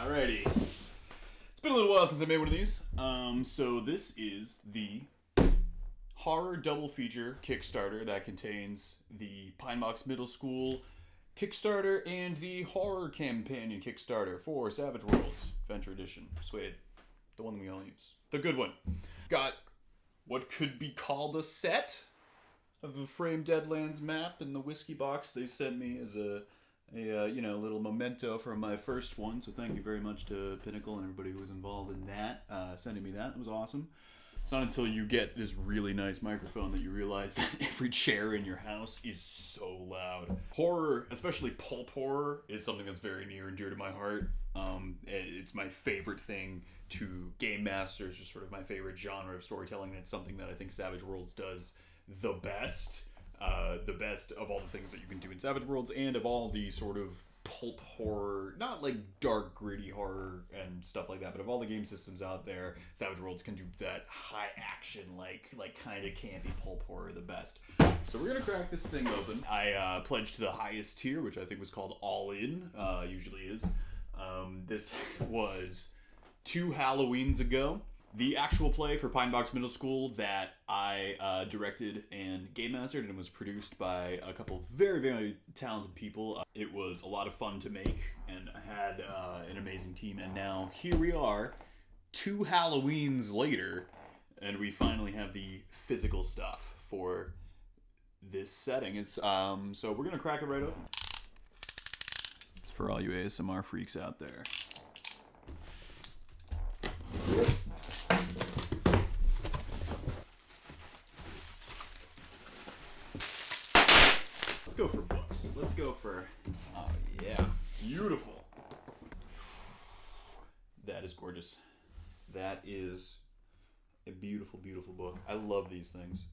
Alrighty. It's been a little while since I made one of these. So this is the horror double feature Kickstarter that contains the Pinebox Middle School Kickstarter and the horror companion Kickstarter for Savage Worlds Adventure Edition. Suede. The one that we all use. The good one. Got what could be called a set of the Framed Deadlands map in the whiskey box they sent me as a little memento for my first one. So thank you very much to Pinnacle and everybody who was involved in that, sending me that. It was awesome. It's not until you get this really nice microphone that you realize that every chair in your house is so loud. Horror, especially pulp horror, is something that's very near and dear to my heart. It's my favorite thing to game master. It's just sort of my favorite genre of storytelling. It's something that I think Savage Worlds does the best. The best of all the things that you can do in Savage Worlds and of all the sort of pulp horror, not like dark gritty horror and stuff like that, but of all the game systems out there, Savage Worlds can do that high action, like kind of campy pulp horror the best. So we're gonna crack this thing open. I pledged to the highest tier, which I think was called All In, usually is. This was 2 Halloweens ago. The actual play for Pinebox Middle School that I directed and game mastered and was produced by a couple of very, very talented people. It was a lot of fun to make, and I had an amazing team. And now here we are, 2 Halloweens later, and we finally have the physical stuff for this setting. It's so we're gonna crack it right open. It's for all you ASMR freaks out there. Let's go for books. Let's go for... Oh, yeah. Beautiful. That is gorgeous. That is a beautiful, beautiful book. I love these things.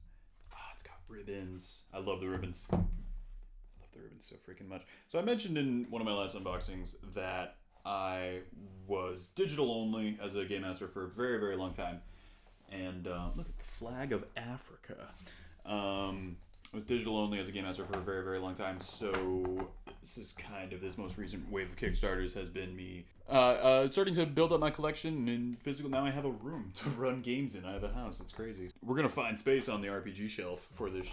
It's got ribbons. I love the ribbons. I love the ribbons so freaking much. So I mentioned in one of my last unboxings that I was digital only as a game master for a very, very long time. And look, it's the flag of Africa. I was digital only as a game master for a very, very long time, so this most recent wave of Kickstarters has been me starting to build up my collection in physical. Now I have a room to run games in. I have a house. It's crazy. We're going to find space on the RPG shelf for this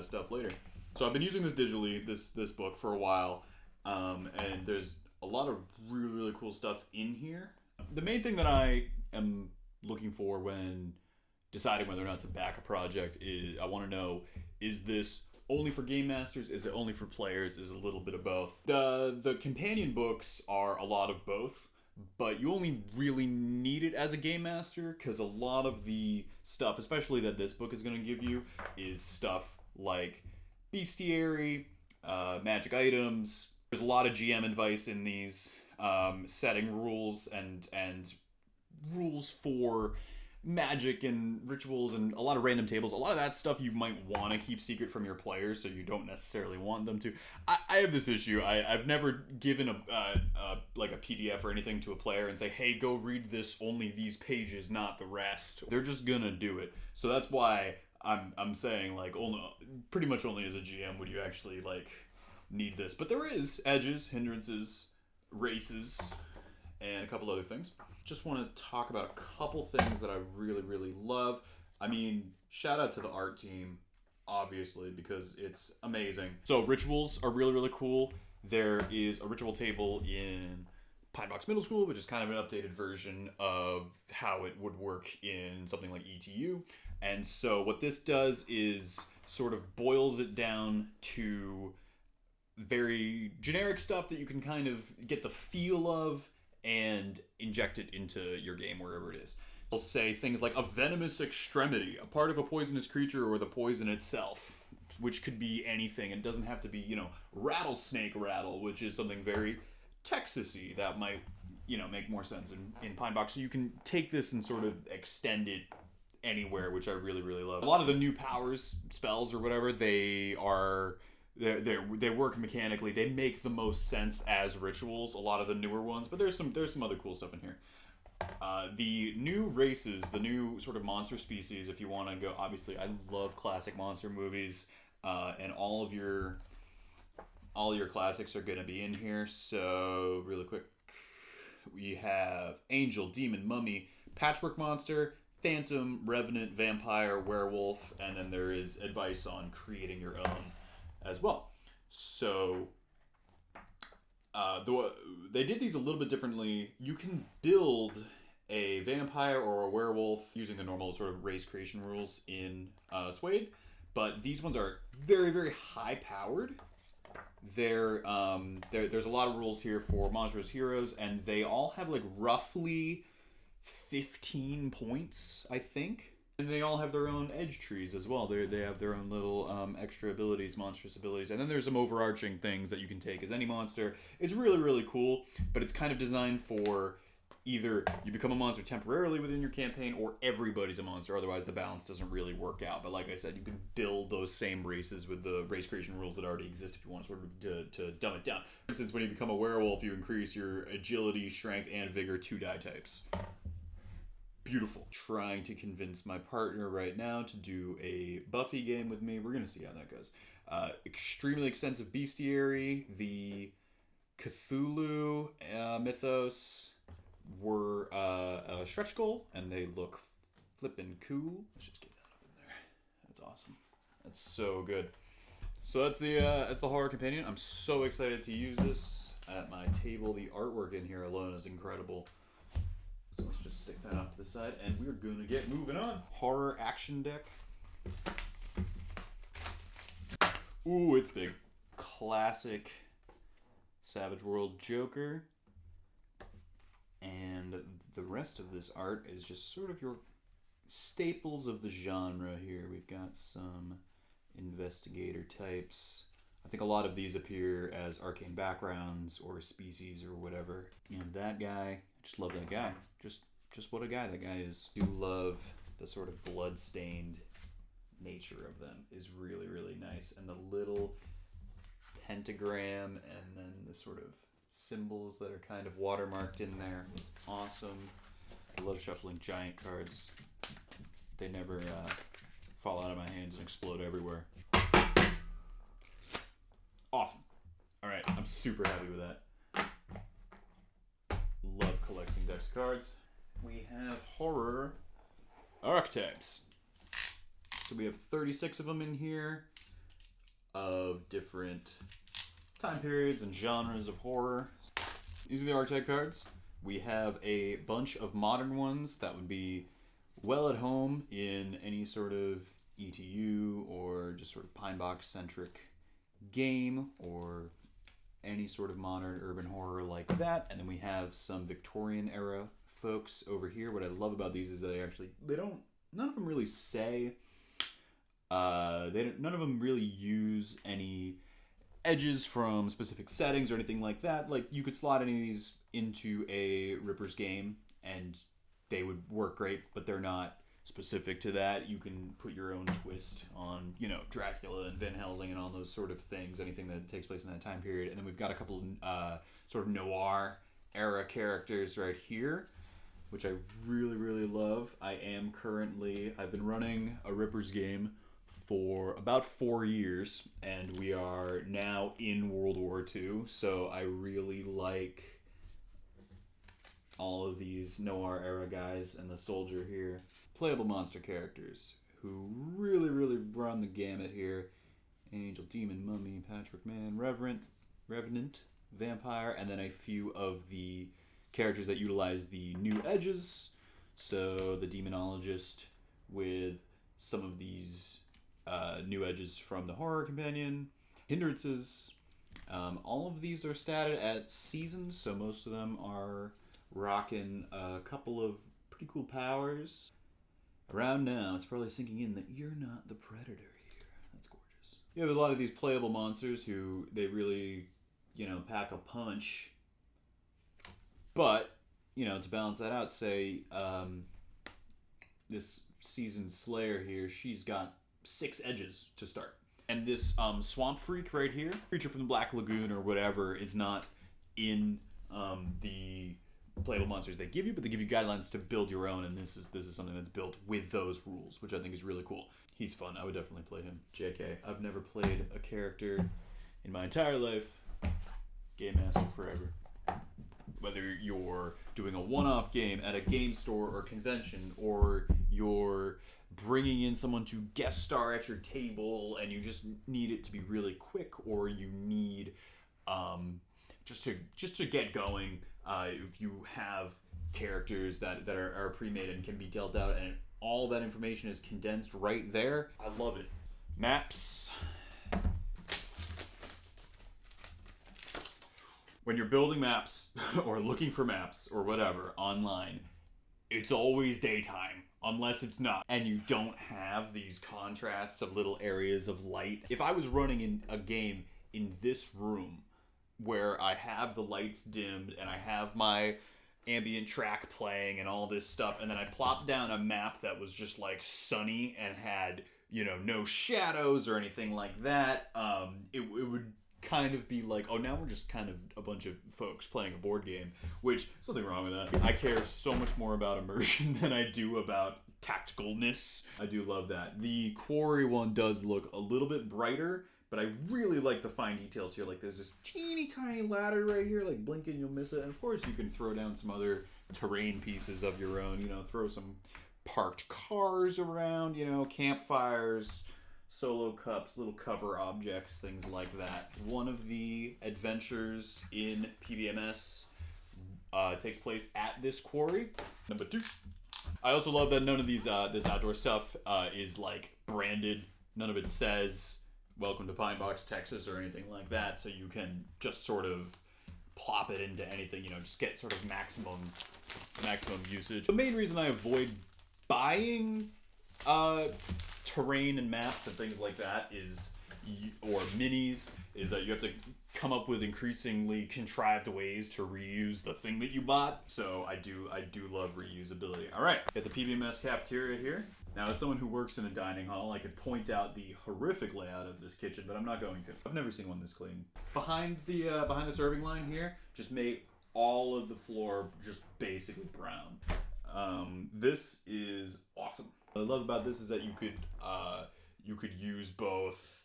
stuff later. So I've been using this digitally, this book, for a while, and there's a lot of really, really cool stuff in here. The main thing that I am looking for when deciding whether or not to back a project is I want to know, is this only for game masters? Is it only for players? Is it a little bit of both? The companion books are a lot of both, but you only really need it as a game master because a lot of the stuff, especially that this book is going to give you, is stuff like bestiary, magic items. There's a lot of GM advice in these, setting rules and rules for magic and rituals and a lot of random tables. A lot of that stuff you might want to keep secret from your players, so you don't necessarily want them to. I have this issue. I've never given a PDF or anything to a player and say, hey, go read this, only these pages, not the rest. They're just gonna do it. So that's why I'm saying, like, pretty much only as a GM would you actually need this. But there is edges, hindrances, races, and a couple other things. Just want to talk about a couple things that I really, really love. I mean, shout out to the art team, obviously, because it's amazing. So rituals are really, really cool. There is a ritual table in Pinebox Middle School, which is kind of an updated version of how it would work in something like ETU. And so what this does is sort of boils it down to very generic stuff that you can kind of get the feel of and inject it into your game wherever it is. They'll say things like a venomous extremity, a part of a poisonous creature, or the poison itself, which could be anything. It doesn't have to be, rattlesnake rattle, which is something very Texas-y that might, make more sense in Pinebox. So you can take this and sort of extend it anywhere, which I really, really love. A lot of the new powers, spells, or whatever, they work mechanically. They make the most sense as rituals, a lot of the newer ones, but there's some other cool stuff in here. The new races, the new sort of monster species, if you want to go, obviously I love classic monster movies, and all your classics are going to be in here. So really quick, We have Angel, Demon, Mummy, Patchwork Monster, Phantom, Revenant, Vampire, Werewolf, and then there is advice on creating your own as well. So they did these a little bit differently. You can build a vampire or a werewolf using the normal sort of race creation rules in Suede, but these ones are very, very high powered. There's a lot of rules here for monstrous heroes, and they all have like roughly 15 points, I think. And they all have their own edge trees as well. They have their own little extra abilities, monstrous abilities. And then there's some overarching things that you can take as any monster. It's really, really cool, but it's kind of designed for either you become a monster temporarily within your campaign or everybody's a monster. Otherwise, the balance doesn't really work out. But like I said, you can build those same races with the race creation rules that already exist if you want to sort of to dumb it down. For instance, when you become a werewolf, you increase your agility, strength, and vigor 2 die types. Beautiful. Trying to convince my partner right now to do a Buffy game with me. We're going to see how that goes. Extremely extensive bestiary. The Cthulhu mythos were a stretch goal, and they look flippin' cool. Let's just get that up in there. That's awesome. That's so good. So that's the horror companion. I'm so excited to use this at my table. The artwork in here alone is incredible. So let's just stick that off to the side, and we're gonna get moving on. Horror action deck. Ooh, it's big. Classic Savage World Joker. And the rest of this art is just sort of your staples of the genre here. We've got some investigator types. I think a lot of these appear as arcane backgrounds or species or whatever. And that guy, I just love that guy. Just what a guy that guy is. I do love the sort of blood-stained nature of them is really, really nice. And the little pentagram and then the sort of symbols that are kind of watermarked in there is awesome. I love shuffling giant cards. They never fall out of my hands and explode everywhere. Awesome. Alright, I'm super happy with that. Love collecting Dex cards. We have horror archetypes. So we have 36 of them in here of different time periods and genres of horror. These are the archetype cards. We have a bunch of modern ones that would be well at home in any sort of ETU or just sort of Pinebox centric game or any sort of modern urban horror like that. And then we have some Victorian era folks over here. What I love about these is none of them really say, none of them really use any edges from specific settings or anything like that. Like, you could slot any of these into a Ripper's game and they would work great, but they're not specific to that. You can put your own twist on, Dracula and Van Helsing and all those sort of things, anything that takes place in that time period. And then we've got a couple of sort of noir era characters right here, which I really, really love. I've been running a Ripper's game for about 4 years, and we are now in World War II, so I really like all of these noir era guys and the soldier here. Playable monster characters who really, really run the gamut here. Angel, Demon, Mummy, Patchwork Man, Revenant, Vampire, and then a few of the characters that utilize the new edges. So the Demonologist with some of these new edges from the Horror Companion, hindrances. All of these are statted at seasons, so most of them are rocking a couple of pretty cool powers. Around now, it's probably sinking in that you're not the predator here. That's gorgeous. You have a lot of these playable monsters who they really, pack a punch. But, to balance that out, say, this seasoned Slayer here, she's got 6 edges to start. And this Swamp Freak right here, creature from the Black Lagoon or whatever, is not in the playable monsters they give you, but they give you guidelines to build your own, and this is something that's built with those rules, which I think is really cool. He's fun. I would definitely play him. JK, I've never played a character in my entire life. Game master forever. Whether you're doing a one-off game at a game store or convention, or you're bringing in someone to guest star at your table and you just need it to be really quick, or you need just to get going, if you have characters that are pre-made and can be dealt out, and all that information is condensed right there, I love it. Maps. When you're building maps or looking for maps or whatever online, it's always daytime, unless it's not, and you don't have these contrasts of little areas of light. If I was running in a game in this room where I have the lights dimmed and I have my ambient track playing and all this stuff, and then I plopped down a map that was just like sunny and had, you know, no shadows or anything like that, it would kind of be like, oh, now we're just kind of a bunch of folks playing a board game, which, something wrong with that. I care so much more about immersion than I do about tacticalness. I do love that. The Quarry one does look a little bit brighter, but I really like the fine details here. Like, there's this teeny tiny ladder right here, like blinking you'll miss it. And of course you can throw down some other terrain pieces of your own, you know, throw some parked cars around, you know, campfires, solo cups, little cover objects, things like that. One of the adventures in PBMS takes place at this quarry. Number 2. I also love that none of these this outdoor stuff is like branded. None of it says "Welcome to Pinebox, Texas" or anything like that. So you can just sort of plop it into anything. You know, just get sort of maximum usage. The main reason I avoid buying terrain and maps and things like that or minis is that you have to come up with increasingly contrived ways to reuse the thing that you bought. So I do love reusability. All right, got the PBMS cafeteria here. Now, as someone who works in a dining hall, I could point out the horrific layout of this kitchen, but I'm not going to. I've never seen one this clean. Behind the serving line here, just made all of the floor just basically brown. This is awesome. What I love about this is that you could use both.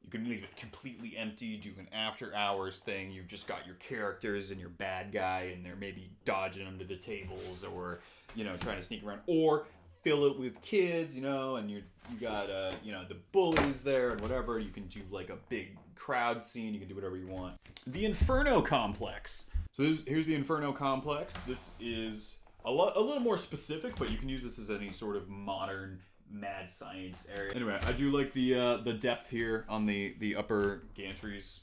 You can leave it completely empty, do an after hours thing. You've just got your characters and your bad guy, and they're maybe dodging under the tables, or, you know, trying to sneak around, or fill it with kids, you know, and you got you know, the bullies there and whatever. You can do like a big crowd scene. You can do whatever you want. The Inferno Complex. So here's the Inferno Complex. This is a little more specific, but you can use this as any sort of modern mad science area. Anyway, I do like the depth here on the upper gantries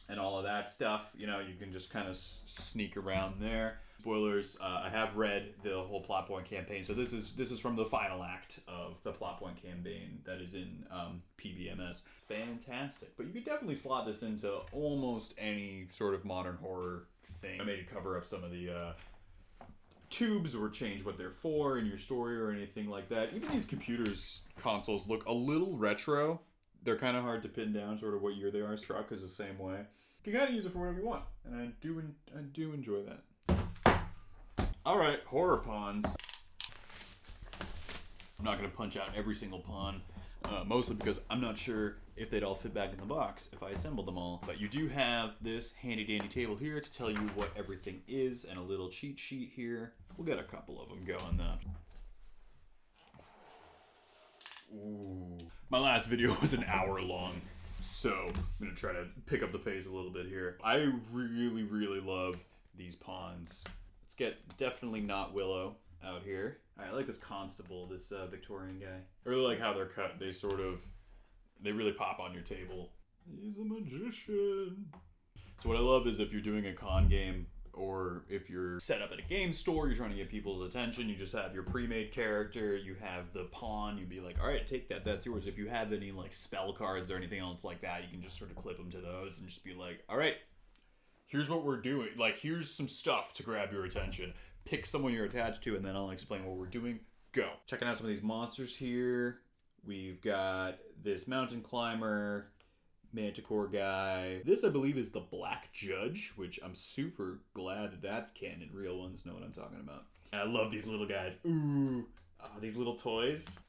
and all of that stuff. You know, you can just kind of sneak around there. Spoilers, I have read the whole plot point campaign, so this is from the final act of the plot point campaign that is in PBMS. Fantastic. But you could definitely slot this into almost any sort of modern horror thing. I maybe cover up some of the tubes or change what they're for in your story or anything like that. Even these consoles look a little retro. They're kind of hard to pin down sort of what year they are. Truck is the same way. You can kind of use it for whatever you want, and I do enjoy that. All right, horror pawns. I'm not going to punch out every single pawn, mostly because I'm not sure if they'd all fit back in the box if I assembled them all. But you do have this handy dandy table here to tell you what everything is, and a little cheat sheet here. We'll get a couple of them going though. Ooh. My last video was an hour long, so I'm going to try to pick up the pace a little bit here. I really, really love these pawns. Let's get definitely not Willow out here. I like this constable, this Victorian guy. I really like how they're cut. They really pop on your table. He's a magician. So what I love is if you're doing a con game, or if you're set up at a game store, you're trying to get people's attention, you just have your pre-made character, you have the pawn, you'd be like, all right, take that, that's yours. If you have any like spell cards or anything else like that, you can just sort of clip them to those and just be like, all right, here's what we're doing. Like, here's some stuff to grab your attention. Pick someone you're attached to, and then I'll explain what we're doing. Go. Checking out some of these monsters here. We've got this mountain climber, manticore guy. This, I believe, is the Black Judge, which I'm super glad that that's canon. Real ones know what I'm talking about. And I love these little guys. Ooh. Oh, these little toys.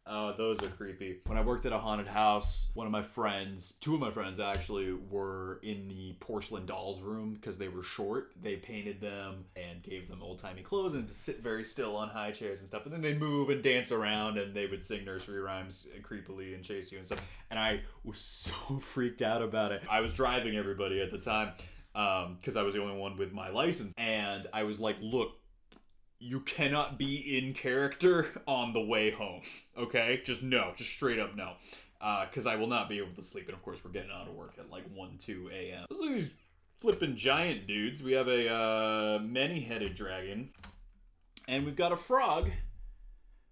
Oh, those are creepy. When I worked at a haunted house, two of my friends actually, were in the porcelain dolls room because they were short. They painted them and gave them old-timey clothes and to sit very still on high chairs and stuff. And then they'd move and dance around and they would sing nursery rhymes creepily and chase you and stuff. And I was so freaked out about it. I was driving everybody at the time because I was the only one with my license. And I was like, look, you cannot be in character on the way home, okay? Just straight up no. Because I will not be able to sleep. And of course, we're getting out of work at like 1, 2 a.m. Those are these flipping giant dudes. We have a many-headed dragon. And we've got a frog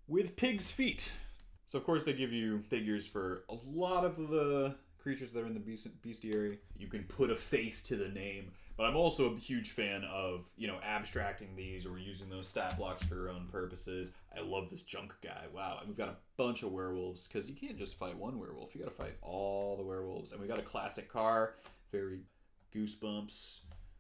with pig's feet. So of course, they give you figures for a lot of the creatures that are in the bestiary. You can put a face to the name. But I'm also a huge fan of, abstracting these or using those stat blocks for your own purposes. I love this junk guy. Wow. And we've got a bunch of werewolves because you can't just fight one werewolf. You got to fight all the werewolves. And we got a classic car. Very Goosebumps.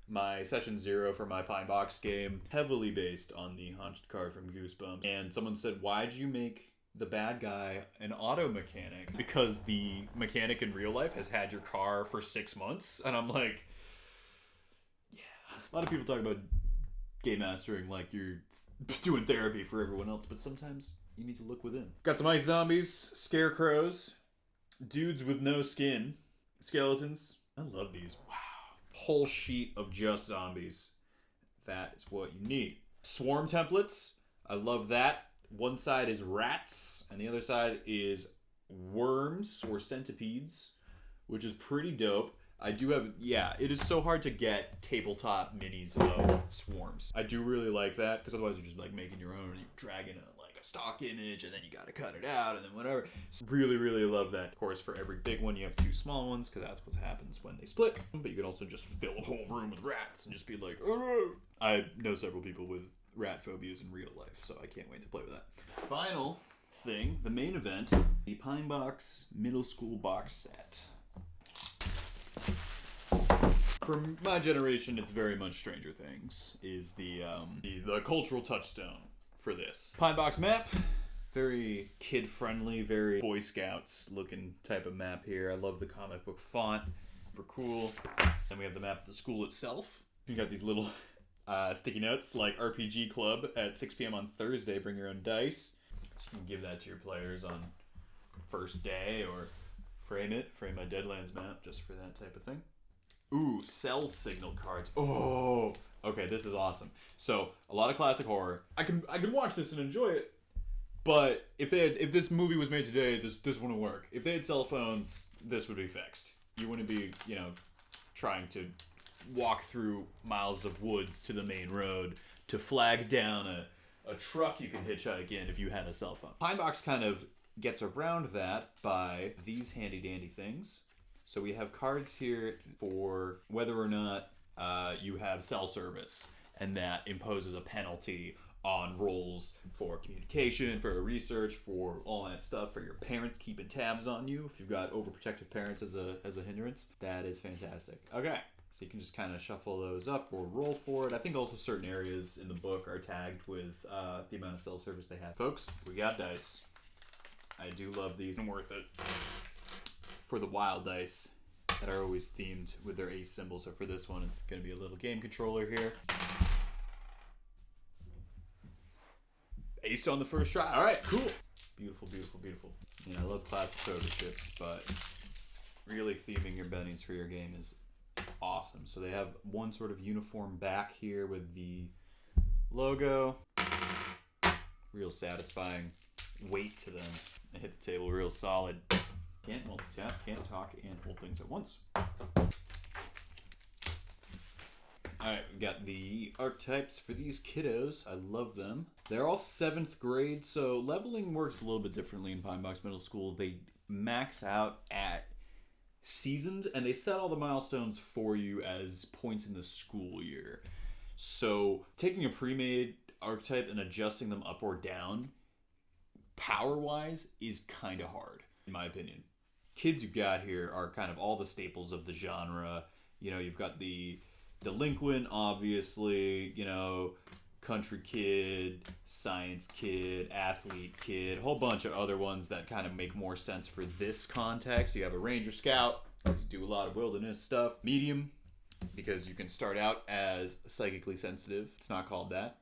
My session 0 for my Pinebox game, heavily based on the haunted car from Goosebumps. And someone said, why'd you make the bad guy an auto mechanic? Because the mechanic in real life has had your car for 6 months. And I'm like... A lot of people talk about game mastering like you're doing therapy for everyone else, but sometimes you need to look within. Got some ice zombies, scarecrows, dudes with no skin, skeletons. I love these. Wow. Whole sheet of just zombies. That is what you need. Swarm templates. I love that. One side is rats, and the other side is worms or centipedes, which is pretty dope. I do have, it is so hard to get tabletop minis of swarms. I do really like that, because otherwise you're just like making your own, and you're dragging a stock image, and then you gotta cut it out, and then whatever. Really, really love that. Of course, for every big one, you have 2 small ones, because that's what happens when they split. But you can also just fill a whole room with rats, and just be like, oh. I know several people with rat phobias in real life, so I can't wait to play with that. Final thing, the main event, the Pinebox middle school box set. For my generation, it's very much Stranger Things is the cultural touchstone for this. Pinebox map, very kid-friendly, very Boy Scouts looking type of map here. I love the comic book font, super cool. Then we have the map of the school itself. You got these little sticky notes like RPG Club at 6 p.m. on Thursday. Bring your own dice. You can give that to your players on first day or frame my Deadlands map just for that type of thing. Ooh, cell signal cards. Oh, okay, this is awesome. So, a lot of classic horror. I can watch this and enjoy it, but if this movie was made today, this wouldn't work. If they had cell phones, this would be fixed. You wouldn't be, trying to walk through miles of woods to the main road to flag down a truck you can hitchhike in if you had a cell phone. Pinebox kind of gets around that by these handy dandy things. So we have cards here for whether or not you have cell service, and that imposes a penalty on rolls for communication, for research, for all that stuff, for your parents keeping tabs on you. If you've got overprotective parents as a hindrance, that is fantastic. Okay, so you can just kind of shuffle those up or roll for it. I think also certain areas in the book are tagged with the amount of cell service they have. Folks, we got dice. I do love these. I'm worth it. For the wild dice that are always themed with their ace symbol. So for this one, it's going to be a little game controller here. Ace on the first try. All right, cool. Beautiful, beautiful, beautiful. I love classic soda chips, but really theming your bennies for your game is awesome. So they have one sort of uniform back here with the logo. Real satisfying weight to them. They hit the table real solid. Can't multitask, can't talk, and hold things at once. Alright, we got the archetypes for these kiddos. I love them. They're all 7th grade, so leveling works a little bit differently in Pinebox Middle School. They max out at seasoned, and they set all the milestones for you as points in the school year. So taking a pre-made archetype and adjusting them up or down, power-wise, is kind of hard, in my opinion. Kids you got here are kind of all the staples of the genre. You've got the delinquent, obviously, country kid, science kid, athlete kid, a whole bunch of other ones that kind of make more sense for this context. You have a ranger scout, because you do a lot of wilderness stuff. Medium, because you can start out as psychically sensitive. It's not called that.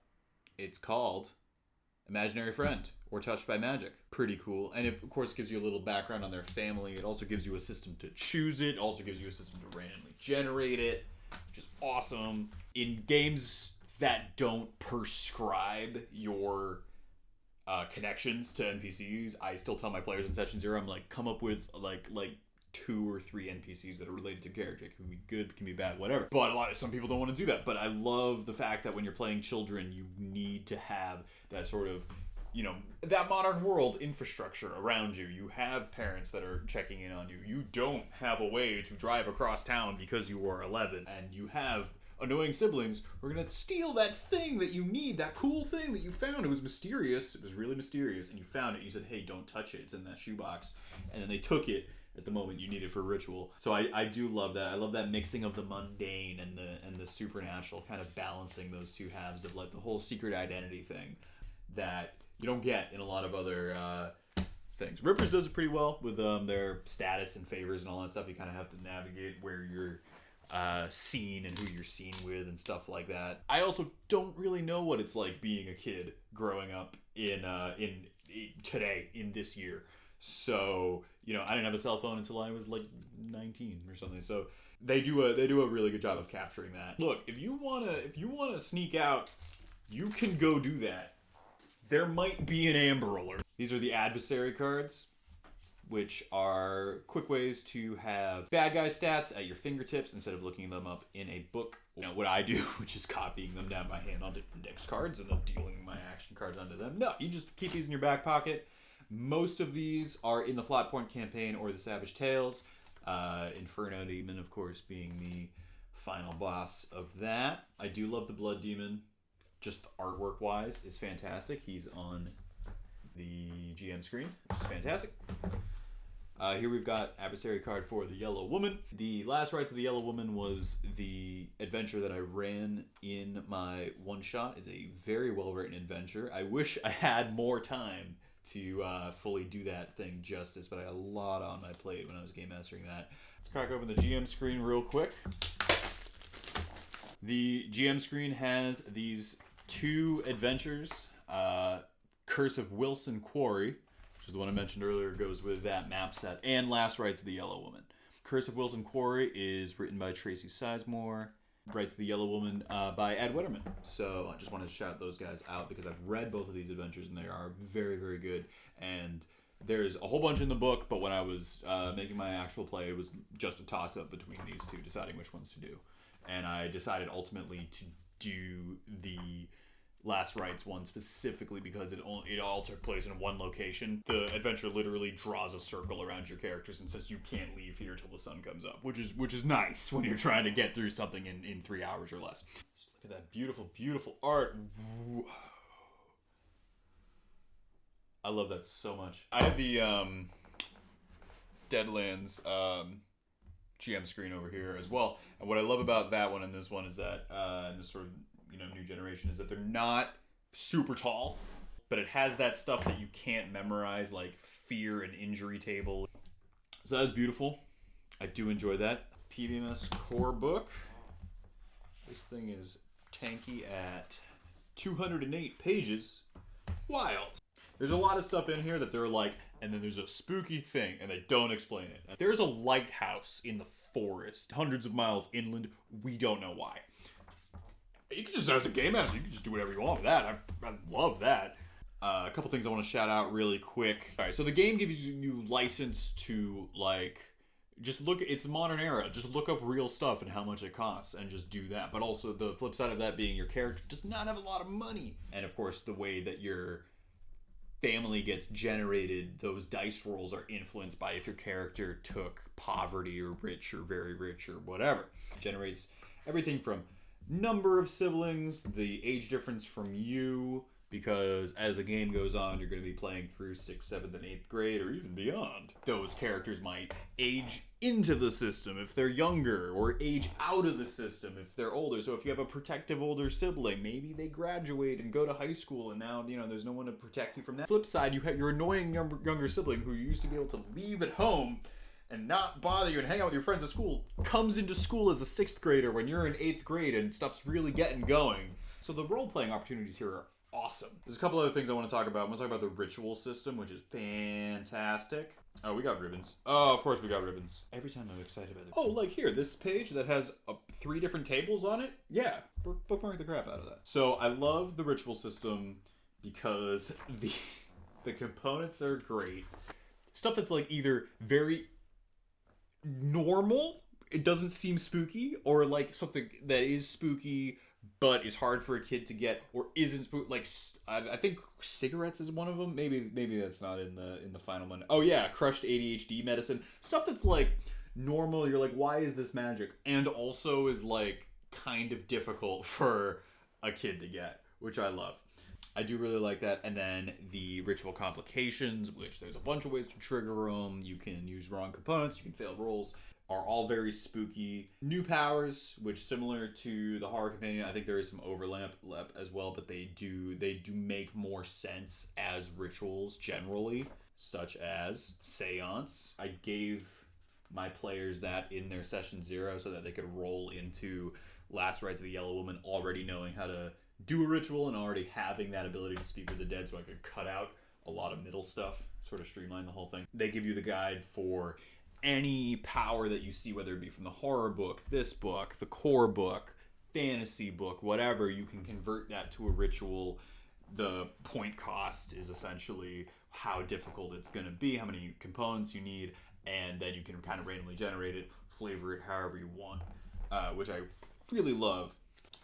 It's called imaginary friend or touched by magic. Pretty cool. And it, of course, gives you a little background on their family. It also gives you a system to choose it. It also gives you a system to randomly generate it, which is awesome. In games that don't prescribe your connections to NPCs, I still tell my players in Session 0, I'm like, come up with like 2 or 3 NPCs that are related to character. It can be good, it can be bad, whatever. But some people don't want to do that. But I love the fact that when you're playing children, you need to have that sort of, that modern world infrastructure around you. You have parents that are checking in on you. You don't have a way to drive across town because you are 11, and you have annoying siblings who are going to steal that thing that you need, that cool thing that you found. It was mysterious. It was really mysterious, and you found it. You said, hey, don't touch it. It's in that shoebox. And then they took it at the moment you need it for ritual. So I do love that. I love that mixing of the mundane and the supernatural, kind of balancing those two halves of like the whole secret identity thing that you don't get in a lot of other things. Rippers does it pretty well with their status and favors and all that stuff. You kind of have to navigate where you're seen and who you're seen with and stuff like that. I also don't really know what it's like being a kid growing up in today, in this year. So, I didn't have a cell phone until I was like 19 or something. So they do a really good job of capturing that. Look, if you wanna sneak out, you can go do that. There might be an Amber Alert. These are the adversary cards, which are quick ways to have bad guy stats at your fingertips instead of looking them up in a book. What I do, which is copying them down by hand onto index cards and then dealing my action cards onto them. No, you just keep these in your back pocket. Most of these are in the Plot Point campaign or the Savage Tales. Inferno Demon, of course, being the final boss of that. I do love the Blood Demon. Just artwork-wise is fantastic. He's on the GM screen, which is fantastic. Here we've got adversary card for the Yellow Woman. The Last Rites of the Yellow Woman was the adventure that I ran in my one-shot. It's a very well-written adventure. I wish I had more time to fully do that thing justice, but I had a lot on my plate when I was game mastering that. Let's crack open the GM screen real quick. The GM screen has these 2 adventures. Curse of Wilson Quarry, which is the one I mentioned earlier, goes with that map set, and Last Rites of the Yellow Woman. Curse of Wilson Quarry is written by Tracy Sizemore. Rites of the Yellow Woman by Ed Wetterman. So I just wanted to shout those guys out because I've read both of these adventures and they are very, very good. And there's a whole bunch in the book, but when I was making my actual play, it was just a toss-up between these 2, deciding which ones to do. And I decided ultimately to do the Last Rites one specifically because it all took place in one location. The adventure literally draws a circle around your characters and says you can't leave here till the sun comes up, which is nice when you're trying to get through something in 3 hours or less. Just look at that beautiful, beautiful art. I love that so much. I have the Deadlands GM screen over here as well, and what I love about that one and this one is that in this sort of new generation is that they're not super tall, but it has that stuff that you can't memorize, like fear and injury table. So that is beautiful. I do enjoy that. PBMS core book. This thing is tanky at 208 pages. Wild. There's a lot of stuff in here that they're like, and then there's a spooky thing, and they don't explain it. There's a lighthouse in the forest, hundreds of miles inland. We don't know why. You can just, as a game master, you can just do whatever you want with that. I love that. A couple things I want to shout out really quick. All right, so the game gives you license to, just look, it's the modern era. Just look up real stuff and how much it costs and just do that. But also the flip side of that being your character does not have a lot of money. And of course, the way that your family gets generated, those dice rolls are influenced by if your character took poverty or rich or very rich or whatever. It generates everything from number of siblings, the age difference from you, because as the game goes on, you're going to be playing through 6th, 7th, and 8th grade, or even beyond. Those characters might age into the system if they're younger, or age out of the system if they're older. So if you have a protective older sibling, maybe they graduate and go to high school, and now, you know, there's no one to protect you from that. Flip side, you have your annoying younger sibling who you used to be able to leave at home and not bother you and hang out with your friends at school, comes into school as a 6th grader when you're in 8th grade and stuff's really getting going. So the role-playing opportunities here are awesome. There's a couple other things I want to talk about. I'm going to talk about the ritual system, which is fantastic. Oh, we got ribbons. Oh, of course we got ribbons. Every time I'm excited about it. Oh, like here, this page that has 3 different tables on it? Yeah, bookmark the crap out of that. So I love the ritual system because the components are great. Stuff that's like either very normal, it doesn't seem spooky, or like something that is spooky but is hard for a kid to get, or isn't spooky. Like I think cigarettes is one of them. Maybe that's not in the final one. Oh yeah, crushed ADHD medicine. Stuff that's like normal. You're like, why is this magic? And also is like kind of difficult for a kid to get, which I love. I do really like that. And then the ritual complications, which there's a bunch of ways to trigger them. You can use wrong components, you can fail rolls, are all very spooky. New powers, which similar to the horror companion, I think there is some overlap as well, but they do make more sense as rituals generally, such as seance. I gave my players that in their session 0 so that they could roll into Last Rites of the Yellow Woman already knowing how to do a ritual and already having that ability to speak with the dead, so I could cut out a lot of middle stuff, sort of streamline the whole thing. They give you the guide for any power that you see, whether it be from the horror book, this book, the core book, fantasy book, whatever. You can convert that to a ritual. The point cost is essentially how difficult it's going to be, how many components you need, and then you can kind of randomly generate it, flavor it however you want, which I really love.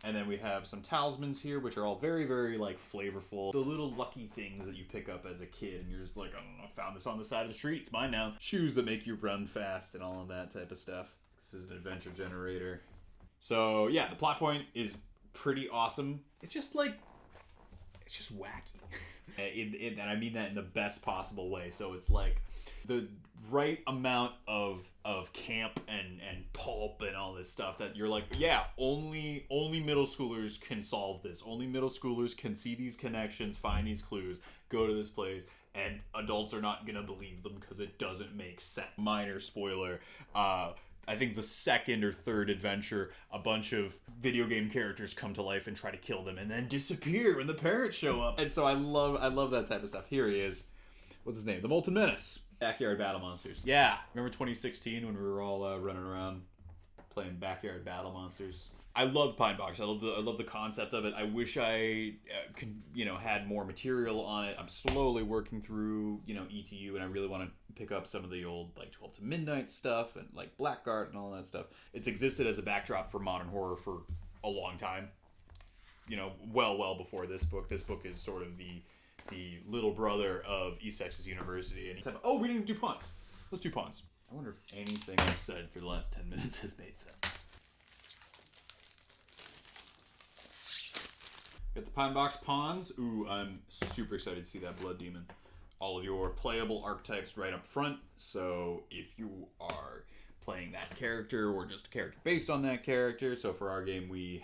And then we have some talismans here, which are all very, very, like, flavorful. The little lucky things that you pick up as a kid, and you're just like, I found this on the side of the street. It's mine now. Shoes that make you run fast and all of that type of stuff. This is an adventure generator. So, yeah, the plot point is pretty awesome. It's just, like, it's just wacky. And I mean that in the best possible way. So it's, like, the right amount of camp and pulp and all this stuff that you're like, yeah, only middle schoolers can solve this. Only middle schoolers can see these connections, find these clues, go to this place, and adults are not gonna believe them because it doesn't make sense. Minor spoiler, I think the second or third adventure, a bunch of video game characters come to life and try to kill them and then disappear when the parents show up. And so I love that type of stuff. Here he is. What's his name? The Molten Menace. Backyard Battle Monsters. Yeah. Remember 2016 when we were all running around playing Backyard Battle Monsters? I love Pinebox. I love the concept of it. I wish I had more material on it. I'm slowly working through, ETU, and I really want to pick up some of the old, like, 12 to Midnight stuff and, like, Blackguard and all that stuff. It's existed as a backdrop for modern horror for a long time. Well before this book. This book is sort of the little brother of East Texas University. And he said, oh, we didn't do puns. Let's do puns. I wonder if anything I've said for the last 10 minutes has made sense. Got the Pinebox Pawns. Ooh, I'm super excited to see that Blood Demon. All of your playable archetypes right up front. So if you are playing that character or just a character based on that character. So for our game, we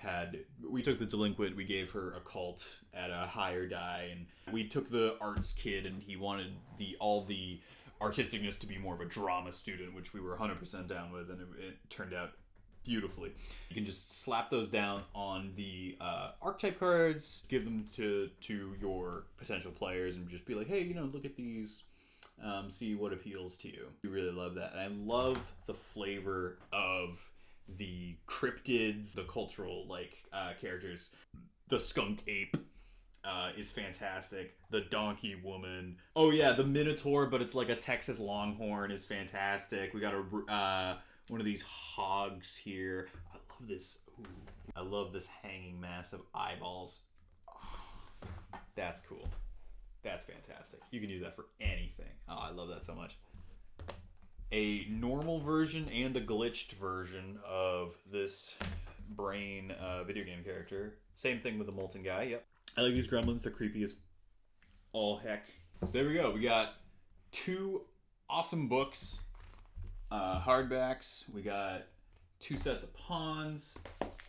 took the Delinquent, we gave her a cult at a higher die, and we took the arts kid, and he wanted all the artisticness to be more of a drama student, which we were 100% down with, and it turned out beautifully. You can just slap those down on the archetype cards, give them to your potential players, and just be like, hey, look at these. See what appeals to you. We really love that. And I love the flavor of the cryptids, the cultural characters. The skunk ape is fantastic. The donkey woman. Oh yeah, the minotaur, but it's like a Texas longhorn, is fantastic. We got one of these hogs here. I love this. Ooh, I love this hanging mass of eyeballs. Oh, that's cool. That's fantastic. You can use that for anything. Oh, I love that so much. A normal version and a glitched version of this brain video game character. Same thing with the Molten guy, yep. I like these gremlins. They're creepy as all heck. So there we go. We got 2 awesome books, hardbacks. We got 2 sets of pawns,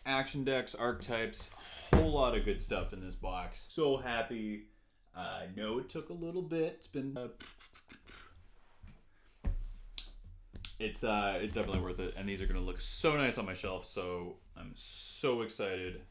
action decks, archetypes, whole lot of good stuff in this box. So happy. I know it took a little bit. It's been it's definitely worth it, and these are gonna look so nice on my shelf. So I'm so excited.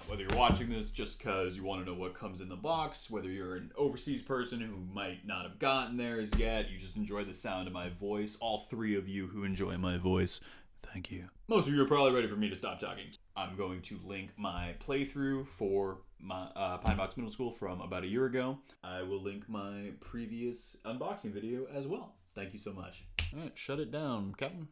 Whether you're watching this just because you want to know what comes in the box, whether you're an overseas person who might not have gotten theirs yet, you just enjoy the sound of my voice. All 3 of you who enjoy my voice, thank you. Most of you are probably ready for me to stop talking. I'm going to link my playthrough for my Pinebox Middle School from about a year ago. I will link my previous unboxing video as well. Thank you so much. All right, shut it down, Captain.